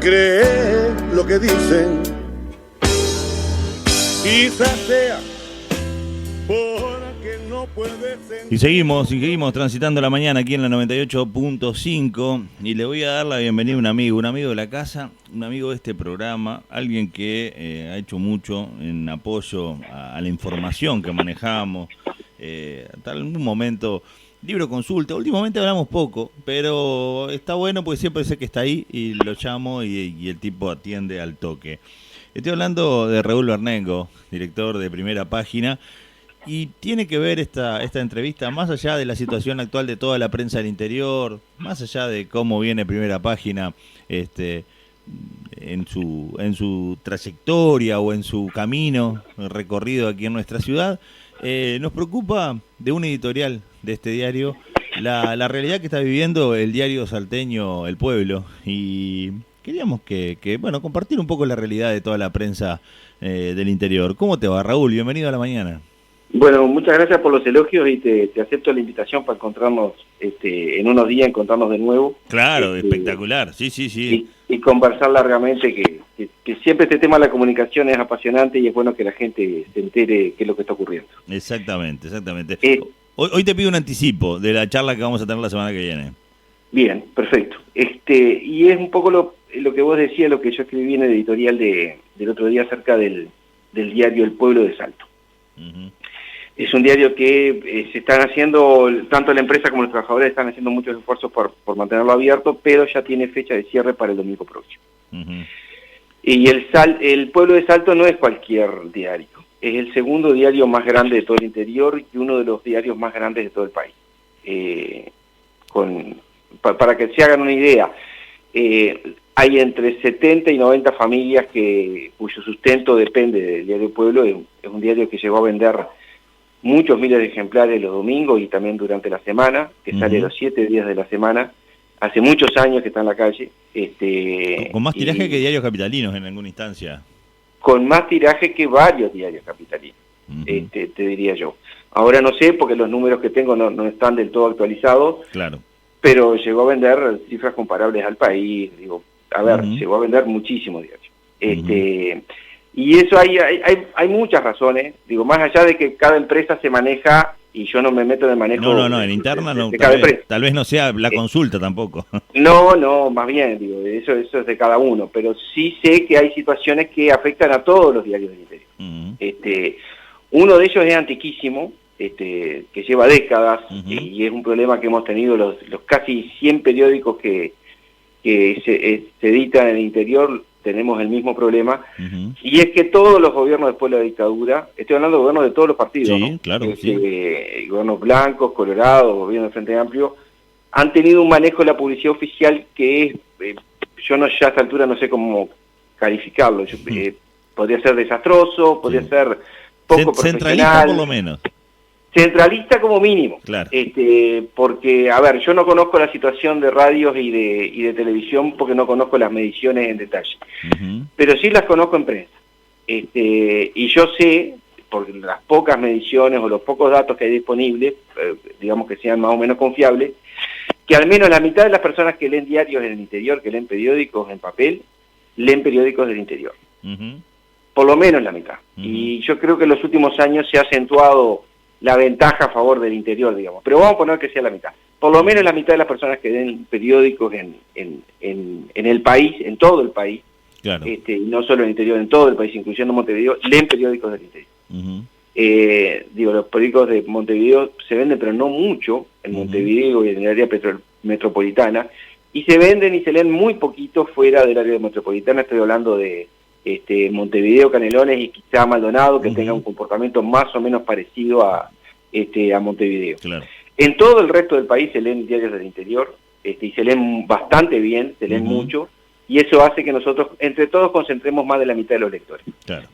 Cree lo que dicen, quizás sea porque no puede ser. Y seguimos transitando la mañana aquí en la 98.5 y le voy a dar la bienvenida a un amigo de la casa, un amigo de este programa, alguien que ha hecho mucho en apoyo a la información que manejamos, hasta algún momento, libro consulta, últimamente hablamos poco, pero está bueno porque siempre sé que está ahí y lo llamo y el tipo atiende al toque. Estoy hablando de Raúl Bernengo, director de Primera Página. Y tiene que ver esta entrevista, más allá de la situación actual de toda la prensa del interior, más allá de cómo viene Primera Página en su trayectoria o en su camino recorrido aquí en nuestra ciudad, nos preocupa de un editorial de este diario la realidad que está viviendo el diario salteño El Pueblo. Y queríamos que compartir un poco la realidad de toda la prensa del interior. ¿Cómo te va, Raúl? Bienvenido a la mañana. Bueno, muchas gracias por los elogios y te acepto la invitación para encontrarnos en unos días, encontrarnos de nuevo. Claro, espectacular, sí. Y conversar largamente, que siempre este tema de la comunicación es apasionante y es bueno que la gente se entere qué es lo que está ocurriendo. Exactamente. Hoy te pido un anticipo de la charla que vamos a tener la semana que viene. Bien, perfecto. Y es un poco lo que vos decías, lo que yo escribí en el editorial del otro día acerca del diario El Pueblo de Salto. Uh-huh. Es un diario que se están haciendo, tanto la empresa como los trabajadores están haciendo muchos esfuerzos por mantenerlo abierto, pero ya tiene fecha de cierre para el domingo próximo. Uh-huh. Y el Pueblo de Salto no es cualquier diario, es el segundo diario más grande de todo el interior y uno de los diarios más grandes de todo el país. Para que se hagan una idea, hay entre 70 y 90 familias cuyo sustento depende del diario Pueblo. Es un diario que llegó a vender muchos miles de ejemplares los domingos y también durante la semana, que sale los 7 días de la semana. Hace muchos años que está en la calle. Con más tiraje que diarios capitalinos en alguna instancia. Con más tiraje que varios diarios capitalinos, te diría yo. Ahora no sé, porque los números que tengo no están del todo actualizados. Claro. Pero llegó a vender cifras comparables al país. Llegó a vender muchísimos diarios. Y eso hay muchas razones, más allá de que cada empresa se maneja, y yo no me meto en el manejo en interna no, de cada empresa. Tal vez no sea la consulta tampoco. No, más bien, eso es de cada uno, pero sí sé que hay situaciones que afectan a todos los diarios del interior. Uno de ellos es antiquísimo, que lleva décadas, y es un problema que hemos tenido los casi 100 periódicos que se editan en el interior. Tenemos el mismo problema, y es que todos los gobiernos después de la dictadura, estoy hablando de gobiernos de todos los partidos, sí, ¿no? Claro, Gobiernos blancos, colorados, gobierno de Frente Amplio, han tenido un manejo de la publicidad oficial que es, yo ya a esta altura no sé cómo calificarlo, podría ser desastroso, podría ser poco profesional. Centralista por lo menos. Centralista como mínimo, claro. Porque, yo no conozco la situación de radios y de televisión porque no conozco las mediciones en detalle, pero sí las conozco en prensa, y yo sé, por las pocas mediciones o los pocos datos que hay disponibles, digamos que sean más o menos confiables, que al menos la mitad de las personas que leen diarios en el interior, que leen periódicos en papel, leen periódicos del interior, por lo menos la mitad, y yo creo que en los últimos años se ha acentuado la ventaja a favor del interior, pero vamos a poner que sea la mitad. Por lo menos la mitad de las personas que den periódicos en el país, en todo el país, claro. Y no solo en el interior, en todo el país, incluyendo Montevideo, leen periódicos del interior. Los periódicos de Montevideo se venden, pero no mucho, en Montevideo y en el área metropolitana, y se venden y se leen muy poquito fuera del área metropolitana. Estoy hablando de Montevideo, Canelones y quizá Maldonado, que tenga un comportamiento más o menos parecido a Montevideo. Claro. En todo el resto del país se leen diarios del interior, y se leen bastante bien, se leen mucho, y eso hace que nosotros, entre todos, concentremos más de la mitad de los lectores. Claro.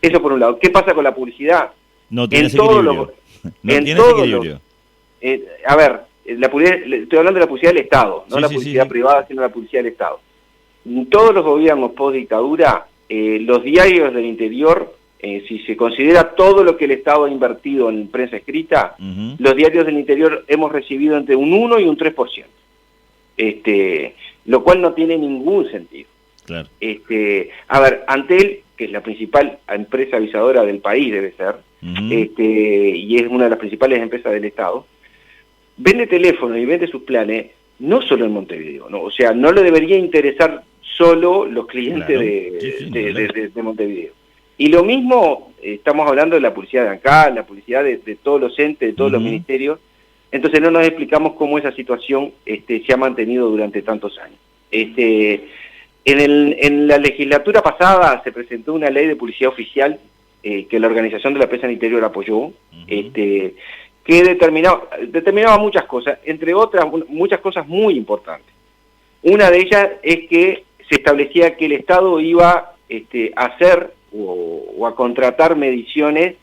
Eso por un lado. ¿Qué pasa con la publicidad? No tiene equilibrio. Estoy hablando de la publicidad del Estado, no la publicidad privada, sino la publicidad del Estado. En todos los gobiernos post-dictadura, los diarios del interior, si se considera todo lo que el Estado ha invertido en prensa escrita, los diarios del interior hemos recibido entre un 1 y un 3%, lo cual no tiene ningún sentido. Claro. A ver, Antel, que es la principal empresa avisadora del país, debe ser, y es una de las principales empresas del Estado, vende teléfonos y vende sus planes no solo en Montevideo, ¿no? O sea, no le debería interesar solo los clientes de Montevideo. Y lo mismo, estamos hablando de la publicidad de acá, la publicidad de todos los entes, de todos los ministerios, entonces no nos explicamos cómo esa situación se ha mantenido durante tantos años. En la legislatura pasada se presentó una ley de publicidad oficial que la Organización de la Prensa en el Interior apoyó, que determinaba muchas cosas, entre otras muchas cosas muy importantes. Una de ellas es que se establecía que el Estado iba a hacer o a contratar mediciones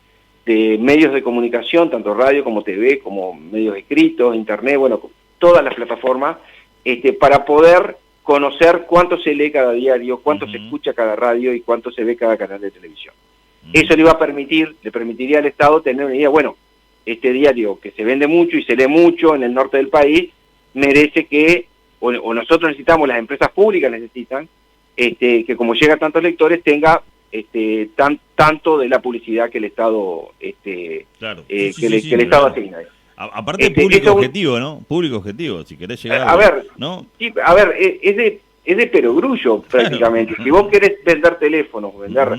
de medios de comunicación, tanto radio como TV, como medios escritos, internet, bueno, todas las plataformas, para poder conocer cuánto se lee cada diario, cuánto se escucha cada radio y cuánto se ve cada canal de televisión. Eso le permitiría al Estado tener una idea, bueno, este diario que se vende mucho y se lee mucho en el norte del país, merece que, o nosotros necesitamos, las empresas públicas necesitan, que como llega a tantos lectores tenga tanto de la publicidad que el Estado que el Estado asigna. Aparte público objetivo, ¿no? Público objetivo, si querés llegar a ver, ¿no? Sí, a ver, es de perogrullo prácticamente. Si vos querés vender teléfonos, vender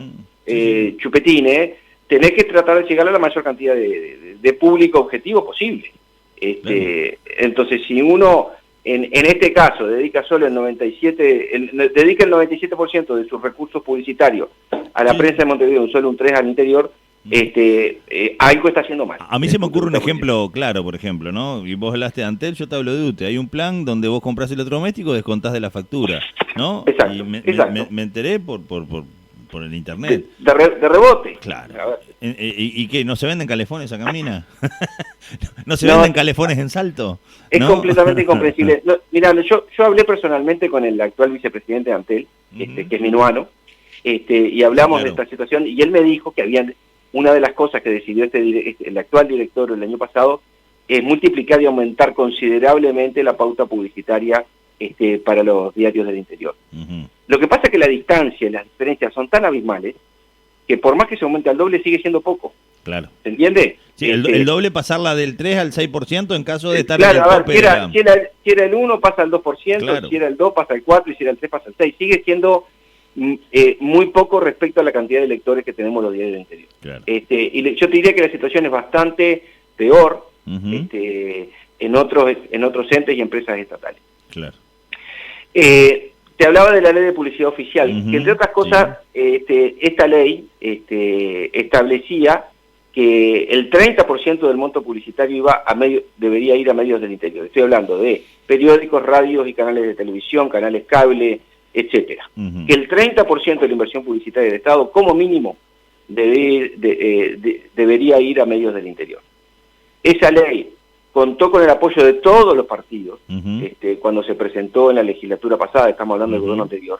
chupetines, tenés que tratar de llegar a la mayor cantidad de público objetivo posible. Entonces, si uno en este caso dedica solo el 97% de sus recursos publicitarios a la prensa de Montevideo, solo un 3% al interior, algo está haciendo mal. A mí se me ocurre un ejemplo claro, por ejemplo, ¿no? Y vos hablaste de Antel, yo te hablo de UTE. Hay un plan donde vos comprás electrodoméstico y descontás de la factura, ¿no? Exacto, y me enteré por el internet. De rebote. Claro. ¿Y qué? ¿No se venden calefones acá, Mina? ¿No se venden calefones en Salto? Es completamente incomprensible. No, mirá, yo hablé personalmente con el actual vicepresidente de Antel, que es minuano, y hablamos de esta situación, y él me dijo que habían una de las cosas que decidió el actual director el año pasado es multiplicar y aumentar considerablemente la pauta publicitaria para los diarios del interior. Lo que pasa es que la distancia y las diferencias son tan abismales que por más que se aumente al doble sigue siendo poco. Claro. ¿Se entiende? Sí, el doble pasarla del 3 al 6% en caso de estar claro, en el tope. Si era el 1 pasa al 2%, claro. Si era el 2 pasa al 4% y si era el 3 pasa al 6%. Sigue siendo muy poco respecto a la cantidad de lectores que tenemos los diarios del interior. Claro. Y yo te diría que la situación es bastante peor en otros entes y empresas estatales. Claro. Te hablaba de la ley de publicidad oficial, que entre otras cosas, esta ley establecía que el 30% del monto publicitario debería ir a medios del interior. Estoy hablando de periódicos, radios y canales de televisión, canales cable, etcétera. Que el 30% de la inversión publicitaria del Estado, como mínimo, debería ir a medios del interior. Esa ley contó con el apoyo de todos los partidos cuando se presentó en la legislatura pasada, estamos hablando del gobierno anterior.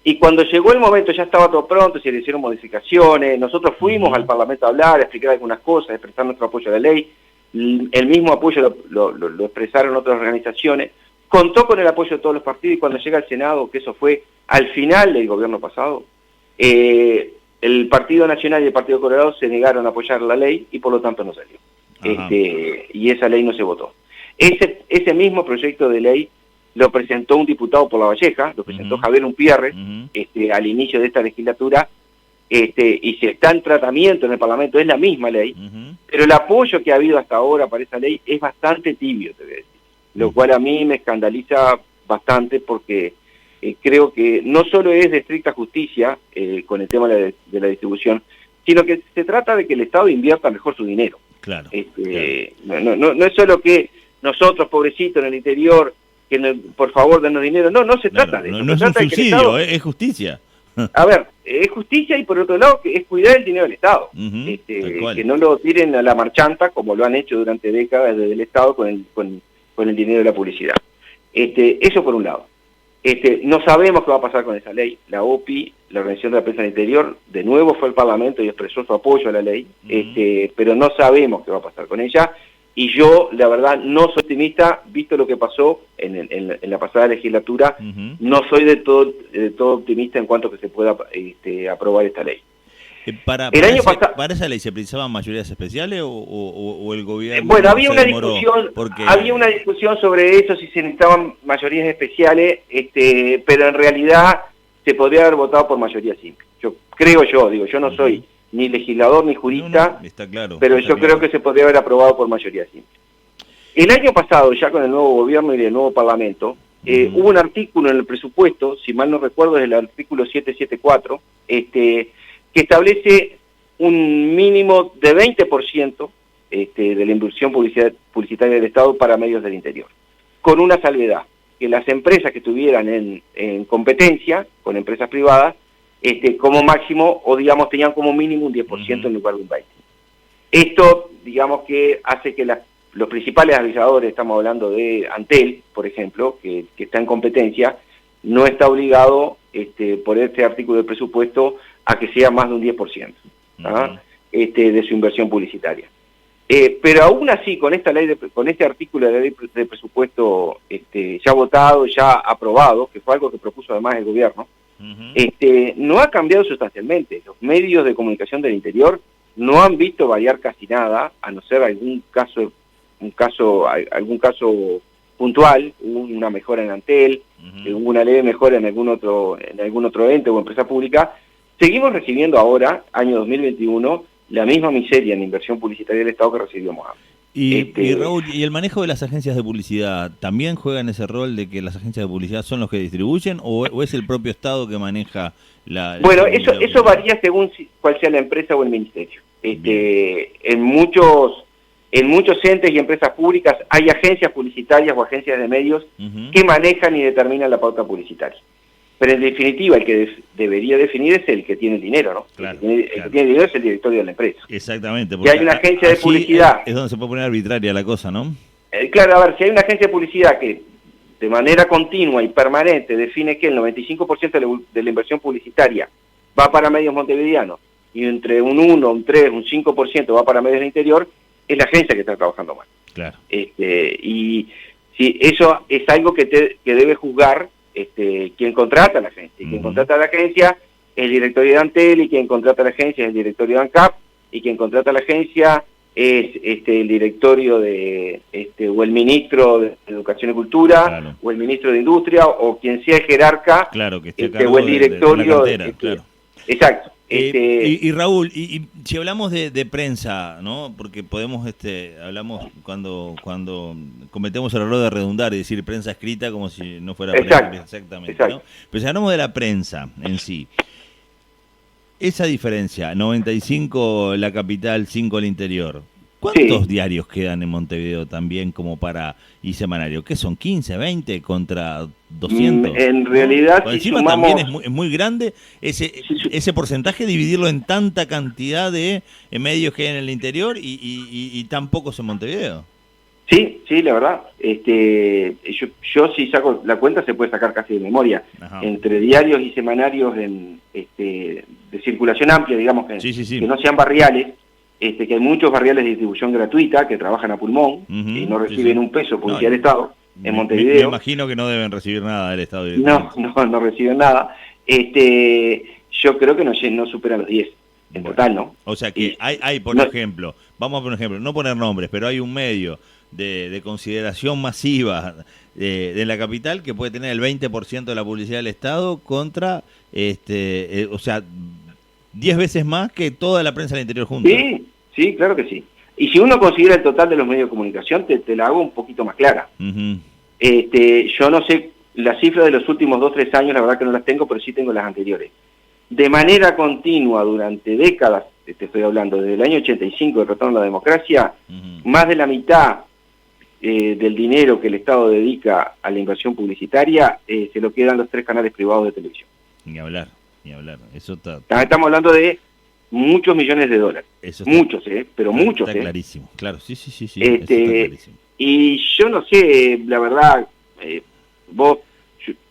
Y cuando llegó el momento, ya estaba todo pronto, se le hicieron modificaciones, nosotros fuimos al Parlamento a hablar, a explicar algunas cosas, a expresar nuestro apoyo a la ley, el mismo apoyo lo expresaron otras organizaciones, contó con el apoyo de todos los partidos y cuando llega al Senado, que eso fue al final del gobierno pasado, el Partido Nacional y el Partido Colorado se negaron a apoyar la ley y por lo tanto no salió. Y esa ley no se votó. Ese mismo proyecto de ley lo presentó un diputado por La Valleja, lo presentó Javier Umpierre, al inicio de esta legislatura, y se está en tratamiento en el Parlamento, es la misma ley, pero el apoyo que ha habido hasta ahora para esa ley es bastante tibio, te voy a decir, lo cual a mí me escandaliza bastante porque creo que no solo es de estricta justicia con el tema de la distribución, sino que se trata de que el Estado invierta mejor su dinero. Claro. No es solo que nosotros, pobrecitos en el interior, que por favor denos dinero, no se trata de eso. No es un subsidio, Estado, es justicia. A ver, es justicia y por otro lado que es cuidar el dinero del Estado, que no lo tiren a la marchanta como lo han hecho durante décadas desde el Estado con el dinero de la publicidad. Eso por un lado. No sabemos qué va a pasar con esa ley. La OPI, la Organización de la Prensa del Interior, de nuevo fue al Parlamento y expresó su apoyo a la ley, pero no sabemos qué va a pasar con ella. y yo, la verdad, no soy optimista, visto lo que pasó en la pasada legislatura, no soy de todo optimista en cuanto a que se pueda aprobar esta ley. ¿Para esa ley se precisaban mayorías especiales o el gobierno? Bueno, había una discusión sobre eso, si se necesitaban mayorías especiales, pero en realidad se podría haber votado por mayoría simple. Yo no soy ni legislador ni jurista, está claro, pero yo creo que se podría haber aprobado por mayoría simple. El año pasado, ya con el nuevo gobierno y el nuevo parlamento, hubo un artículo en el presupuesto, si mal no recuerdo es el artículo 774, que establece un mínimo de 20% de la inversión publicitaria del Estado para medios del interior, con una salvedad, que las empresas que estuvieran en competencia con empresas privadas, como máximo, o digamos, tenían como mínimo un 10% en lugar de un 20%. Esto, digamos, que hace que los principales avisadores, estamos hablando de Antel, por ejemplo, que está en competencia, no está obligado por este artículo del presupuesto a que sea más de un 10% de su inversión publicitaria. Pero aún así, con este artículo de la ley de presupuesto ya votado, ya aprobado, que fue algo que propuso además el gobierno, no ha cambiado sustancialmente. Los medios de comunicación del interior no han visto variar casi nada, a no ser algún caso puntual. Hubo una mejora en Antel, hubo una leve mejora en algún otro ente o empresa pública. Seguimos recibiendo ahora, año 2021, la misma miseria en inversión publicitaria del Estado que recibíamos antes. Y Raúl, ¿y el manejo de las agencias de publicidad también juegan ese rol de que las agencias de publicidad son los que distribuyen o es el propio Estado que maneja Bueno, eso varía según cuál sea la empresa o el ministerio. En muchos entes y empresas públicas hay agencias publicitarias o agencias de medios que manejan y determinan la pauta publicitaria. Pero en definitiva, el que debería definir es el que tiene el dinero, ¿no? Claro, el que tiene el dinero es el directorio de la empresa. Exactamente. Si hay una agencia de publicidad... Es donde se puede poner arbitraria la cosa, ¿no? Claro, a ver, si hay una agencia de publicidad que de manera continua y permanente define que el 95% de la inversión publicitaria va para medios montevideanos y entre un 1, un 3, un 5% va para medios del interior, es la agencia que está trabajando mal. Claro. Y si eso es algo que debe juzgar quien contrata a la agencia. Y quien contrata a la agencia es el directorio de Antel, y quien contrata a la agencia es el directorio de ANCAP, y quien contrata a la agencia es el directorio de o el ministro de Educación y Cultura, claro, o el ministro de Industria, o quien sea el jerarca, claro, que esté a cargo o el directorio de la cartera, claro. Exacto. Y Raúl, y si hablamos de prensa, ¿no? Porque podemos, hablamos cuando cometemos el error de redundar y decir prensa escrita como si no fuera prensa, exactamente, ¿no? Pero si hablamos de la prensa en sí, esa diferencia, 95 la capital, 5 el interior, ¿cuántos diarios quedan en Montevideo también como para y semanario? ¿Qué son, 15, 20 contra 200? En realidad, si encima sumamos... también es muy grande ese porcentaje, dividirlo en tanta cantidad de medios que hay en el interior y tan pocos en Montevideo. Sí, la verdad. Yo si saco la cuenta se puede sacar casi de memoria. Ajá. Entre diarios y semanarios de circulación amplia, digamos que no sean barriales. Que hay muchos barriales de distribución gratuita que trabajan a pulmón y no reciben un peso publicidad del Estado en Montevideo. Me imagino que no deben recibir nada del Estado. No reciben nada. Yo creo que no superan los 10 en total, ¿no? O sea que hay por ejemplo, vamos a poner un ejemplo, no poner nombres, pero hay un medio de consideración masiva de la capital que puede tener el 20% de la publicidad del Estado contra, o sea, 10 veces más que toda la prensa del interior junta. Sí, claro que sí. Y si uno considera el total de los medios de comunicación, te la hago un poquito más clara. Yo no sé las cifras de los últimos 2 o 3 años, la verdad que no las tengo, pero sí tengo las anteriores. De manera continua, durante décadas, te estoy hablando, desde el año 85, el retorno a la democracia, más de la mitad del dinero que el Estado dedica a la inversión publicitaria se lo quedan los 3 canales privados de televisión. Ni hablar. Eso estamos hablando de muchos millones de dólares. Muchos, pero muchos. Está clarísimo, claro, sí. Eso está clarísimo. Y yo no sé, la verdad,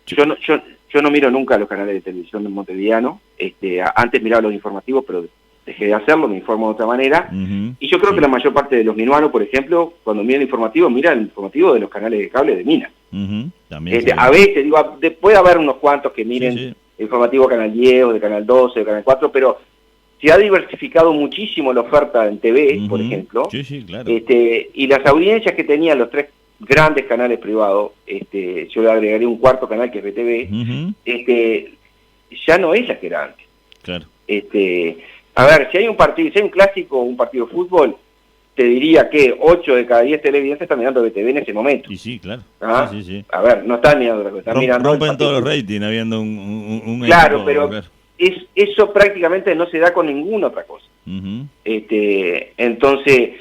yo no miro nunca los canales de televisión de montevideano. Antes miraba los informativos, pero dejé de hacerlo, me informo de otra manera, y yo creo sí. que la mayor parte de los minuanos, por ejemplo, cuando miran el informativo de los canales de cable de Minas. También A veces, digo, puede haber unos cuantos que miren sí, sí. el informativo Canal 10 o de Canal 12 o de Canal 4, pero se ha diversificado muchísimo la oferta en TV, por ejemplo, Sí, sí, claro. y las audiencias que tenían los tres grandes canales privados, yo le agregaría un cuarto canal que es BTV, ya no es la que era antes. Claro. A ver, si hay un partido, si hay un clásico o un partido de fútbol, te diría que 8 de cada 10 televidentes están mirando BTV en ese momento. Y sí, claro. ¿Ah? Sí, sí. A ver, no están mirando otra cosa, están mirando... Rompen todos los ratings habiendo un Claro, equipo, pero claro. eso prácticamente no se da con ninguna otra cosa. Entonces,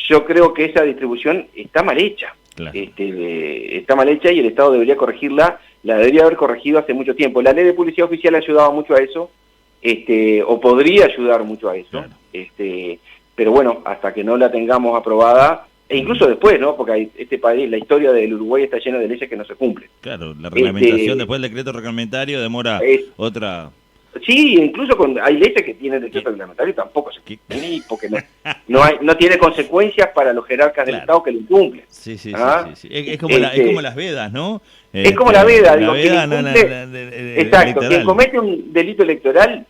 yo creo que esa distribución está mal hecha. Claro. Está mal hecha y el Estado debería corregirla, la debería haber corregido hace mucho tiempo. La ley de publicidad oficial ha ayudado mucho a eso, o podría ayudar mucho a eso. Claro. Pero bueno, hasta que no la tengamos aprobada, e incluso después, ¿no? Porque este país, la historia del Uruguay está llena de leyes que no se cumplen. Claro, la reglamentación, después del decreto reglamentario demora otra... Sí, incluso hay leyes que tienen decreto reglamentario y tampoco se cumplen, porque no tiene consecuencias para los jerarcas del Estado que lo incumplen. Sí. Es como las vedas, ¿no? Es como la veda, digo, exacto, quien comete un delito electoral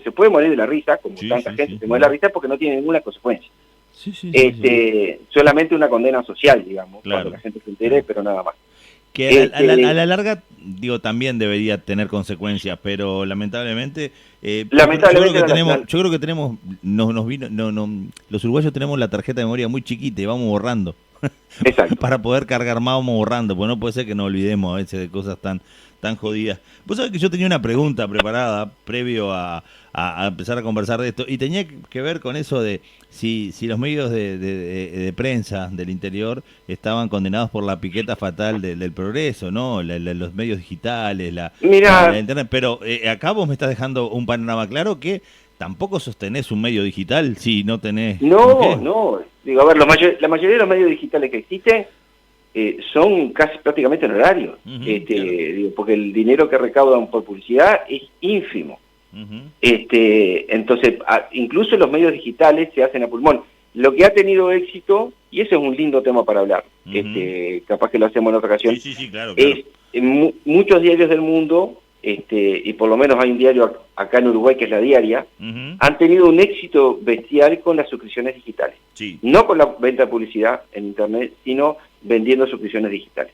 se puede morir de la risa, como tanta gente se muere de la risa porque no tiene ninguna consecuencia. Solamente una condena social, digamos, cuando la gente se entere, pero nada más. Que a la larga, digo, también debería tener consecuencias, pero lamentablemente, yo creo que tenemos, los uruguayos tenemos la tarjeta de memoria muy chiquita y vamos borrando. Exacto. Para poder cargar más vamos borrando, porque no puede ser que nos olvidemos a veces de cosas tan jodidas. Vos sabés que yo tenía una pregunta preparada previo a empezar a conversar de esto, y tenía que ver con eso de si los medios de prensa del interior estaban condenados por la piqueta fatal del progreso, ¿no? Los medios digitales, la internet. Pero acá vos me estás dejando un panorama claro que tampoco sostenés un medio digital si no tenés... No. Digo, a ver, la mayoría de los medios digitales que existen son casi prácticamente honorarios, digo, porque el dinero que recaudan por publicidad es ínfimo. Entonces, incluso los medios digitales se hacen a pulmón. Lo que ha tenido éxito, y ese es un lindo tema para hablar, capaz que lo hacemos en otra ocasión, claro. Es muchos diarios del mundo, y por lo menos hay un diario acá en Uruguay que es La Diaria, han tenido un éxito bestial con las suscripciones digitales. No con la venta de publicidad en internet, sino vendiendo suscripciones digitales.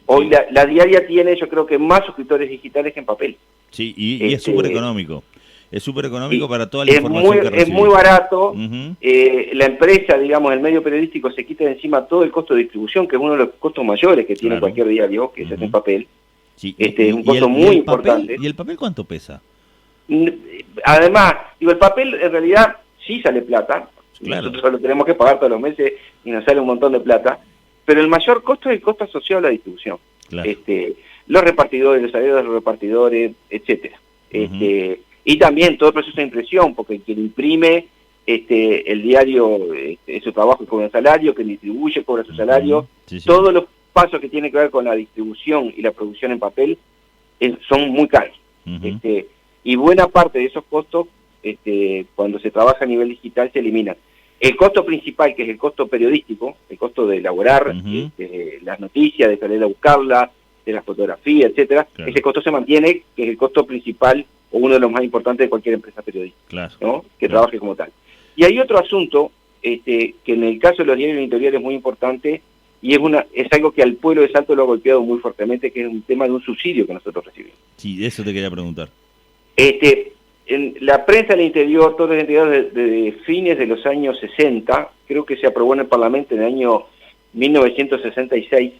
Hoy la Diaria tiene, yo creo que más suscriptores digitales que en papel. Sí, y es súper económico. Es súper económico para toda la información que recibe. Es muy barato. La empresa, digamos, el medio periodístico se quita de encima todo el costo de distribución, que es uno de los costos mayores que tiene cualquier diario, que se hace en papel. Es un costo muy importante. ¿Y el papel cuánto pesa? Además, digo, el papel en realidad sí sale plata. Nosotros lo tenemos que pagar todos los meses y nos sale un montón de plata. Pero el mayor costo es el costo asociado a la distribución. Los repartidores, los salarios de los repartidores, etcétera. Y también todo el proceso de impresión, porque quien imprime el diario, su trabajo cobra un salario, quien distribuye cobra su salario. Todos los pasos que tienen que ver con la distribución y la producción en papel son muy caros. Y buena parte de esos costos, cuando se trabaja a nivel digital, se eliminan. El costo principal, que es el costo periodístico, el costo de elaborar las noticias, de salir a buscarlas, de la fotografía, etcétera, ese costo se mantiene, que es el costo principal o uno de los más importantes de cualquier empresa periodística, ¿no? Que trabaje como tal. Y hay otro asunto que en el caso de los diarios editoriales es muy importante, y es algo que al pueblo de Salto lo ha golpeado muy fuertemente, que es un tema de un subsidio que nosotros recibimos. Sí, eso te quería preguntar. En la prensa del interior, todos los interiores de fines de los años 60, creo que se aprobó en el Parlamento en el año 1966,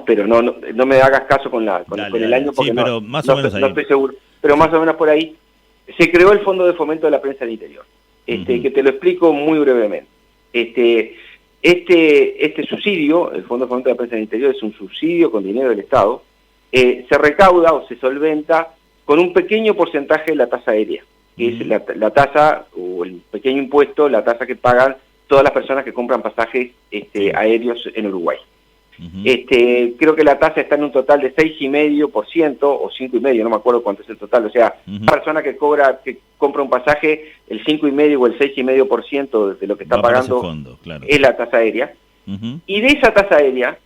pero no me hagas caso con el año, porque pero más o menos ahí. No estoy seguro, pero más o menos por ahí, se creó el Fondo de Fomento de la Prensa del Interior, que te lo explico muy brevemente. Este subsidio, el Fondo de Fomento de la Prensa del Interior, es un subsidio con dinero del Estado, se recauda o se solventa con un pequeño porcentaje de la tasa aérea, que es la tasa o el pequeño impuesto, la tasa que pagan todas las personas que compran pasajes aéreos en Uruguay. Creo que la tasa está en un total de 6,5% o 5,5%, no me acuerdo cuánto es el total. O sea, una persona que compra un pasaje, el 5,5% o el 6,5% de lo que está pagando fondo, claro, es la tasa aérea. Y de esa tasa aérea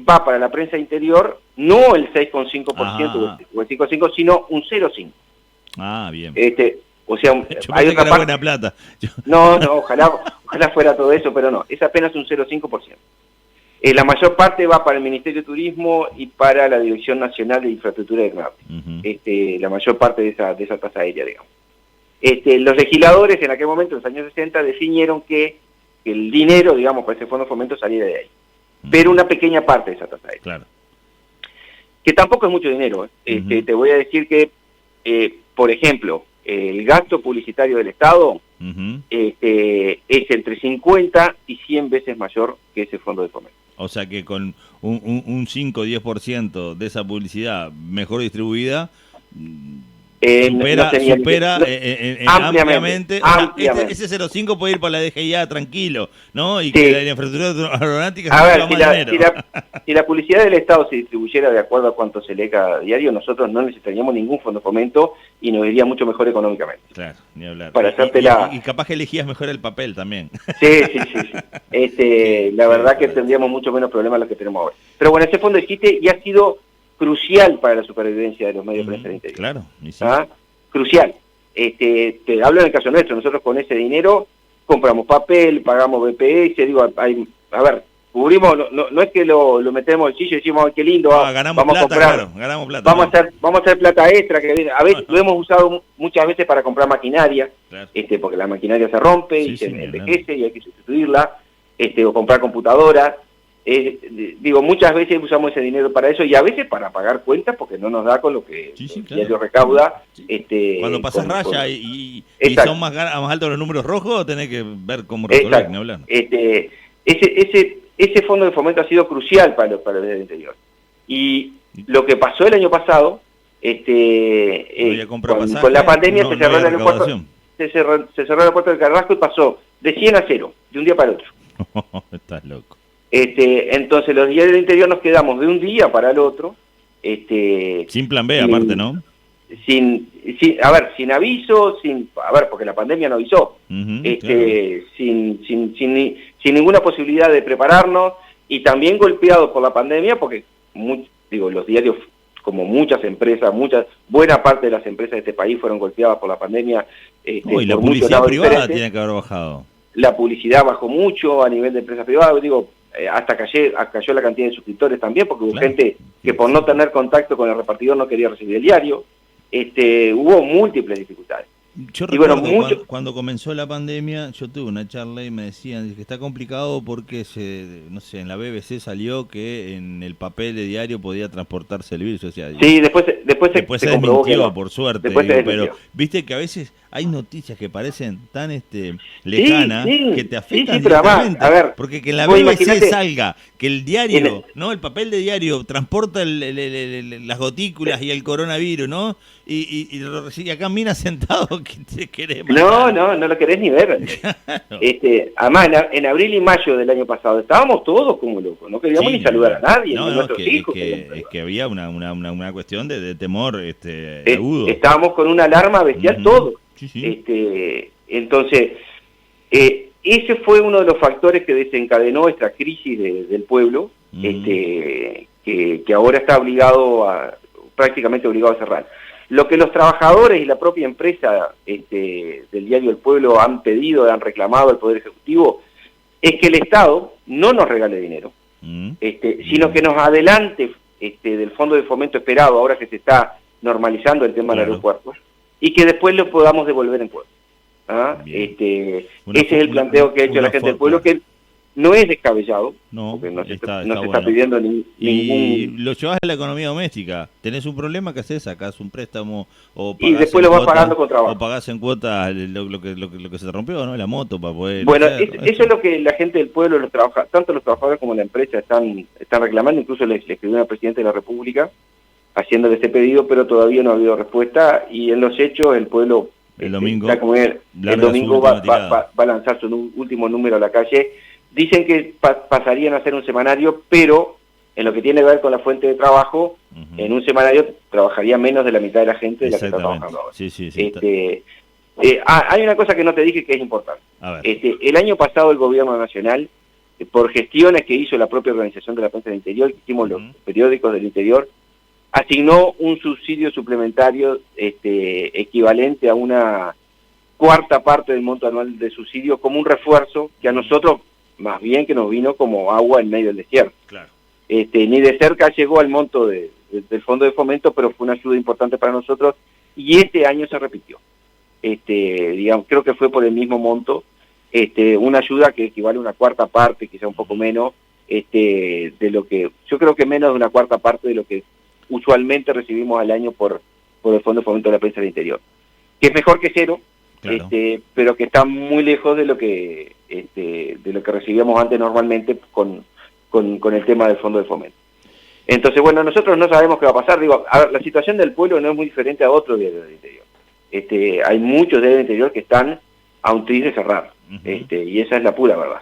va para la prensa interior no el 6,5% o el 5,5%, sino un 0,5%. Ah, bien. O sea, hay otra parte... buena plata. No, ojalá fuera todo eso, pero no, es apenas un 0,5%. La mayor parte va para el Ministerio de Turismo y para la Dirección Nacional de Infraestructura de Aeronáutica. La mayor parte de esa tasa aérea, digamos. Los legisladores en aquel momento, en los años 60, definieron que el dinero, digamos, para ese fondo de fomento saliera de ahí. Pero una pequeña parte de esa tasa aérea. Claro. Que tampoco es mucho dinero. Te voy a decir que, por ejemplo, el gasto publicitario del Estado es entre 50 y 100 veces mayor que ese fondo de fomento. O sea que con un 5 o 10% de esa publicidad mejor distribuida, supera ampliamente. Ese 0,5 puede ir para la DGIA tranquilo, ¿no? Y que la infraestructura aeronáutica se lleva más dinero. Si la publicidad del Estado se distribuyera de acuerdo a cuánto se lee cada diario, nosotros no necesitaríamos ningún fondo de fomento y nos iría mucho mejor económicamente. Claro, ni hablar. Para y capaz que elegías mejor el papel también. Sí. La verdad que tendríamos mucho menos problemas de los que tenemos ahora. Pero bueno, ese fondo existe y ha sido crucial para la supervivencia de los medios de prensa del interior. Claro, sí. Crucial. Te hablo en el caso nuestro, nosotros con ese dinero compramos papel, pagamos BPS, cubrimos, no es que lo metemos en el bolsillo y decimos, ay, qué lindo, ganamos vamos plata, a comprar, claro, ganamos plata. Vamos a hacer plata extra, que a veces lo hemos usado muchas veces para comprar maquinaria, claro. Porque la maquinaria se rompe y se envejece y hay que sustituirla, o comprar computadoras. Muchas veces usamos ese dinero para eso y a veces para pagar cuentas porque no nos da con lo que el diario recauda. Cuando pasas raya y son más altos los números rojos, tenés que ver cómo resolver, ni hablar. Ese fondo de fomento ha sido crucial para el interior. Y lo que pasó el año pasado, con la pandemia se cerró el aeropuerto, se cerró el aeropuerto de Carrasco y pasó de 100 a 0, de un día para el otro. Estás loco. Entonces los diarios del interior nos quedamos de un día para el otro. Sin plan B, aparte, ¿no? Sin aviso, porque la pandemia no avisó. Claro. Sin ninguna posibilidad de prepararnos y también golpeados por la pandemia, porque los diarios, como muchas empresas, buena parte de las empresas de este país fueron golpeadas por la pandemia. Y la publicidad privada tiene que haber bajado. La publicidad bajó mucho a nivel de empresas privadas, hasta cayó la cantidad de suscriptores también, porque hubo gente que por no tener contacto con el repartidor no quería recibir el diario. Hubo múltiples dificultades. Yo recuerdo cuando comenzó la pandemia, yo tuve una charla y me decían que está complicado porque en la BBC salió que en el papel de diario podía transportarse el virus. O sea, sí, después se desmintió, por suerte. Pero viste que a veces hay noticias que parecen tan lejanas que te afectan directamente. Porque que en la BBC salga que el diario, ¿no? El papel de diario transporta las gotículas y el coronavirus, ¿no? Y acá Mina sentado que te queremos. No lo querés ni ver. Claro. Además, en abril y mayo del año pasado estábamos todos como locos, no queríamos ni saludar a nadie. Es que había una cuestión de temor agudo. Estábamos con una alarma bestial todos. Sí. Entonces, ese fue uno de los factores que desencadenó esta crisis del pueblo, que ahora está prácticamente obligado a cerrar. Lo que los trabajadores y la propia empresa del diario El Pueblo han pedido, han reclamado al Poder Ejecutivo, es que el Estado no nos regale dinero, sino que nos adelante del fondo de fomento esperado, ahora que se está normalizando el tema del aeropuerto, y que después lo podamos devolver en cuota. Ese es el planteo que ha hecho la gente del pueblo, que no es descabellado, porque no se está pidiendo ningún... Y lo llevas a la economía doméstica, tenés un problema, ¿qué haces? Sacás un préstamo y después lo vas pagando con trabajo. O pagás en cuotas lo que se te rompió, ¿no? La moto para poder... Bueno, eso es lo que la gente del pueblo, tanto los trabajadores como la empresa están reclamando. Incluso le escribió al presidente de la República haciéndole este pedido, pero todavía no ha habido respuesta, y en los hechos el pueblo el domingo va a lanzar su último número a la calle. Dicen que pasarían a hacer un semanario, pero en lo que tiene que ver con la fuente de trabajo, en un semanario trabajaría menos de la mitad de la gente de la que está trabajando ahora. Sí. Hay una cosa que no te dije que es importante. A ver. El año pasado el gobierno nacional, por gestiones que hizo la propia Organización de la Prensa del Interior, que hicimos los periódicos del interior, asignó un subsidio suplementario equivalente a una cuarta parte del monto anual de subsidio como un refuerzo que a nosotros más bien que nos vino como agua en medio del desierto. Claro. Ni de cerca llegó al monto del Fondo de Fomento, pero fue una ayuda importante para nosotros y este año se repitió. Digamos, creo que fue por el mismo monto, una ayuda que equivale a una cuarta parte, quizá un poco menos, de lo que, yo creo que menos de una cuarta parte de lo que usualmente recibimos al año por el Fondo de Fomento de la Prensa del Interior, que es mejor que cero, claro. Pero que está muy lejos de lo que recibíamos antes normalmente con el tema del Fondo de Fomento. Entonces, bueno, nosotros no sabemos qué va a pasar. Digo, a ver, la situación del pueblo no es muy diferente a otros diarios del interior. Hay muchos diarios del interior que están a un tris de cerrar, y esa es la pura verdad.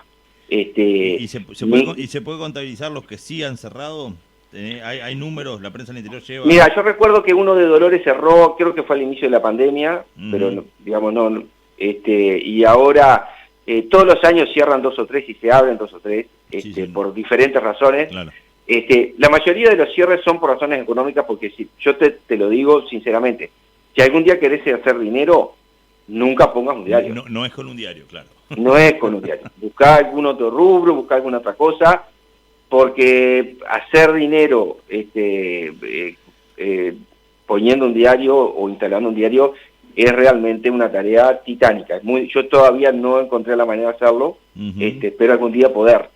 ¿Y se puede contabilizar los que sí han cerrado? ¿Hay números? ¿La prensa del interior lleva...? Mira, yo recuerdo que uno de Dolores cerró, creo que fue al inicio de la pandemia, pero no, digamos no, y ahora todos los años cierran 2 o 3 y se abren 2 o 3, por diferentes razones. Claro. La mayoría de los cierres son por razones económicas, porque si yo te lo digo sinceramente, si algún día querés hacer dinero, nunca pongas un diario. No es con un diario, claro. No es con un diario. Buscá algún otro rubro, buscá alguna otra cosa, porque hacer dinero poniendo un diario o instalando un diario es realmente una tarea titánica. Yo todavía no encontré la manera de hacerlo, espero algún día poder.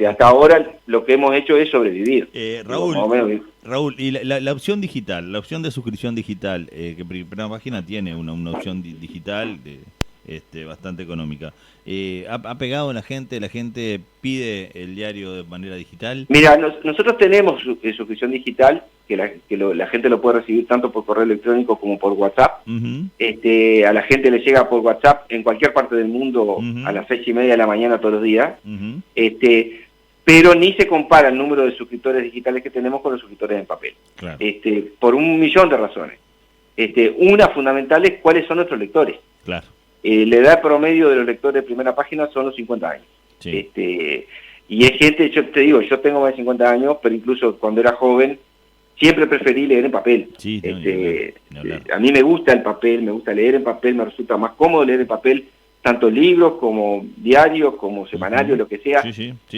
Hasta ahora lo que hemos hecho es sobrevivir. Raúl, y la opción digital, la opción de suscripción digital, que Primera Página tiene una opción digital bastante económica. ¿Ha pegado a la gente pide el diario de manera digital? Mira, nosotros tenemos suscripción digital, que la gente lo puede recibir tanto por correo electrónico como por WhatsApp. A la gente le llega por WhatsApp en cualquier parte del mundo a las 6:30 de la mañana todos los días. Pero ni se compara el número de suscriptores digitales que tenemos con los suscriptores en papel. Claro. Por un millón de razones. Una fundamental es cuáles son nuestros lectores. Claro. La edad promedio de los lectores de Primera Página son los 50 años. Sí. Y es gente, yo te digo, yo tengo más de 50 años, pero incluso cuando era joven, siempre preferí leer en papel. Sí, a mí me gusta el papel, me gusta leer en papel, me resulta más cómodo leer en papel, tanto libros como diarios, como semanarios, lo que sea.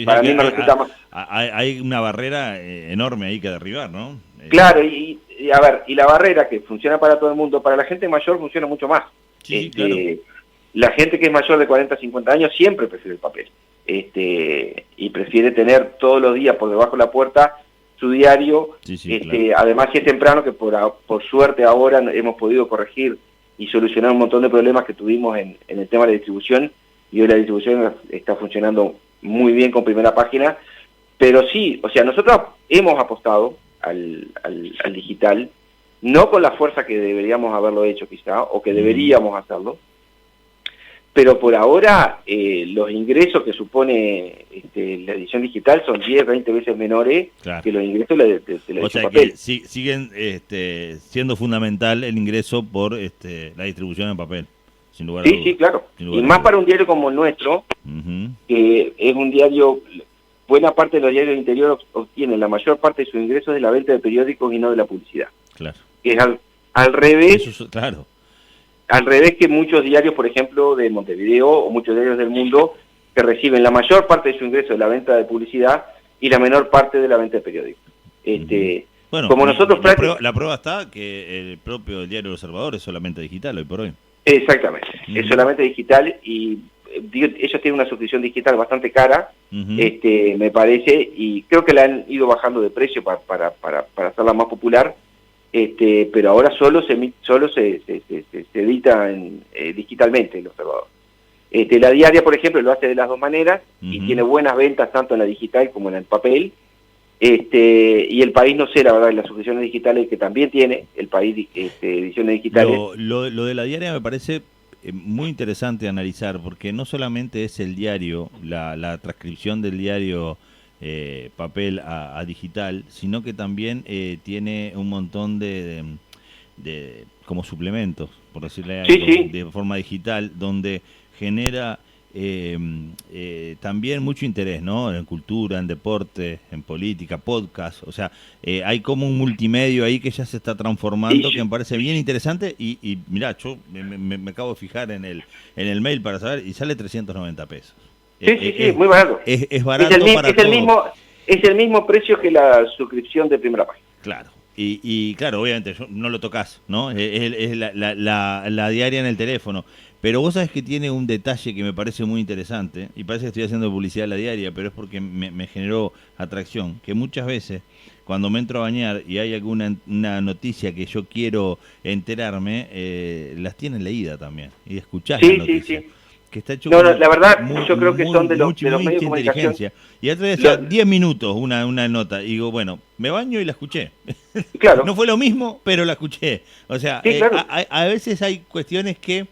Para mí me resulta más... Hay una barrera enorme ahí que derribar, ¿no? Claro, y a ver, y la barrera que funciona para todo el mundo, para la gente mayor funciona mucho más. Sí, claro. La gente que es mayor de 40 a 50 años siempre prefiere el papel. Y prefiere tener todos los días por debajo de la puerta su diario. Claro. Además, si es temprano, que por suerte ahora hemos podido corregir y solucionar un montón de problemas que tuvimos en el tema de la distribución, y hoy la distribución está funcionando muy bien con Primera Página. Pero sí, o sea, nosotros hemos apostado al digital, no con la fuerza que deberíamos haberlo hecho quizá, o que deberíamos hacerlo, pero por ahora los ingresos que supone la edición digital son 10, 20 veces menores que los ingresos de la edición papel. Que siguen siendo fundamental el ingreso por la distribución en papel, sin lugar a dudas. Sí, claro. Y más para un diario como el nuestro, que es un diario... Buena parte de los diarios del interior obtienen la mayor parte de sus ingresos de la venta de periódicos y no de la publicidad. Claro. Que es al revés. Claro. Al revés que muchos diarios, por ejemplo, de Montevideo o muchos diarios del mundo, que reciben la mayor parte de su ingreso de la venta de publicidad y la menor parte de la venta de periódicos. Bueno, como nosotros la prueba está que el propio diario El Observador es solamente digital hoy por hoy. Exactamente. Es solamente digital y ellos tienen una suscripción digital bastante cara, me parece, y creo que la han ido bajando de precio para hacerla más popular, pero ahora solo se edita digitalmente el Observador. La diaria, por ejemplo, lo hace de las dos maneras y tiene buenas ventas tanto en la digital como en el papel. Y el país, no sé, la verdad, las suscripciones digitales que también tiene, el país ediciones digitales. Lo de la diaria me parece muy interesante analizar, porque no solamente es el diario, la transcripción del diario papel a digital, sino que también tiene un montón de como suplementos, por decirle algo, de forma digital, donde genera también mucho interés, ¿no? En cultura, en deporte, en política, podcast, o sea, hay como un multimedio ahí que ya se está transformando, que me parece bien interesante, y mirá, yo me acabo de fijar en el mail para saber, y sale 390 pesos. Sí, muy barato. Es barato para todos. Es el mismo precio que la suscripción de Primera Página. Claro. Y claro, obviamente no lo tocas, ¿no? Es la diaria en el teléfono. Pero vos sabés que tiene un detalle que me parece muy interesante, y parece que estoy haciendo publicidad a la diaria, pero es porque me generó atracción, que muchas veces cuando me entro a bañar y hay alguna una noticia que yo quiero enterarme, las tienen leída también, y escuchás la noticia. Sí. Que está hecho la verdad, yo creo que son de los medios de comunicación. Y otra vez, 10 minutos una nota, y digo, bueno, me baño y la escuché. Claro. No fue lo mismo, pero la escuché. O sea, sí, claro. A veces hay cuestiones que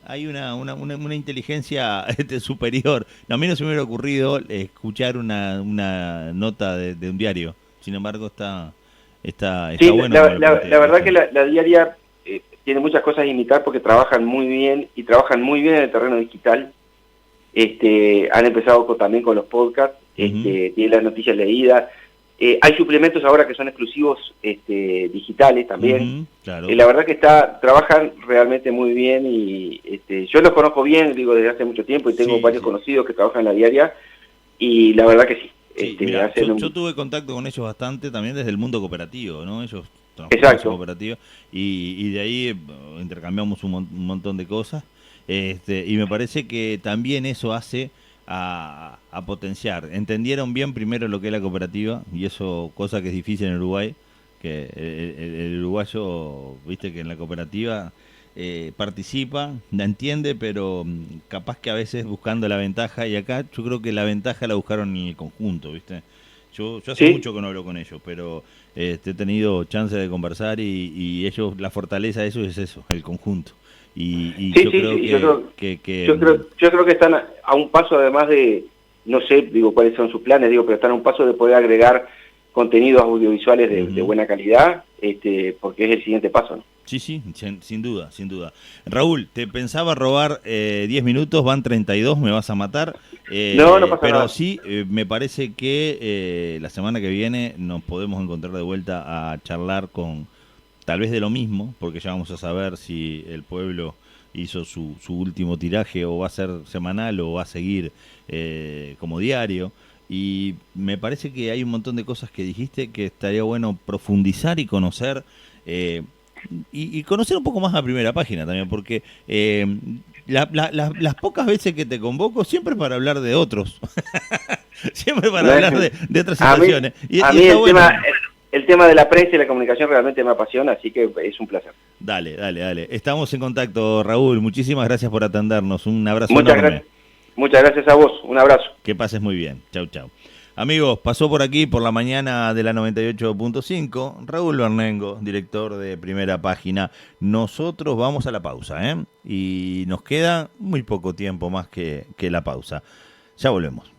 hay una inteligencia superior. No, a mí no se me hubiera ocurrido escuchar una nota de un diario. Sin embargo, está sí, bueno. La verdad que la diaria tiene muchas cosas a imitar porque trabajan muy bien y trabajan muy bien en el terreno digital. Han empezado también con los podcasts, tienen las noticias leídas. Hay suplementos ahora que son exclusivos digitales también. Claro. La verdad que trabajan realmente muy bien y yo los conozco bien, digo, desde hace mucho tiempo y tengo varios conocidos que trabajan en la diaria y la verdad que sí. Mirá, yo tuve contacto con ellos bastante también desde el mundo cooperativo, ¿no? Ellos cooperativa y de ahí intercambiamos un montón de cosas y me parece que también eso hace a potenciar. Entendieron bien primero lo que es la cooperativa y eso, cosa que es difícil en Uruguay, que el uruguayo, viste que en la cooperativa participa, la entiende, pero capaz que a veces buscando la ventaja, y acá yo creo que la ventaja la buscaron en el conjunto, viste. Yo hace mucho que no hablo con ellos, pero he tenido chance de conversar y ellos, la fortaleza de eso es eso, el conjunto. Yo creo que están a un paso, además de, no sé, digo cuáles son sus planes, digo, pero están a un paso de poder agregar contenidos audiovisuales de buena calidad, porque es el siguiente paso, ¿no? Sí, sin duda. Raúl, te pensaba robar 10 minutos, van 32, me vas a matar. No pasa pero nada. Sí, me parece que la semana que viene nos podemos encontrar de vuelta a charlar con tal vez de lo mismo, porque ya vamos a saber si el pueblo hizo su último tiraje o va a ser semanal o va a seguir como diario. Y me parece que hay un montón de cosas que dijiste que estaría bueno profundizar y conocer. Y conocer un poco más la Primera Página también, porque las pocas veces que te convoco, siempre para hablar de otros. Siempre para hablar de otras situaciones. A mí el tema de la prensa y la comunicación realmente me apasiona, así que es un placer. Dale. Estamos en contacto, Raúl. Muchísimas gracias por atendernos. Un abrazo enorme. Muchas gracias a vos. Un abrazo. Que pases muy bien. Chau. Amigos, pasó por aquí por la mañana de la 98.5 Raúl Bernengo, director de Primera Página. Nosotros vamos a la pausa, y nos queda muy poco tiempo más que la pausa. Ya volvemos.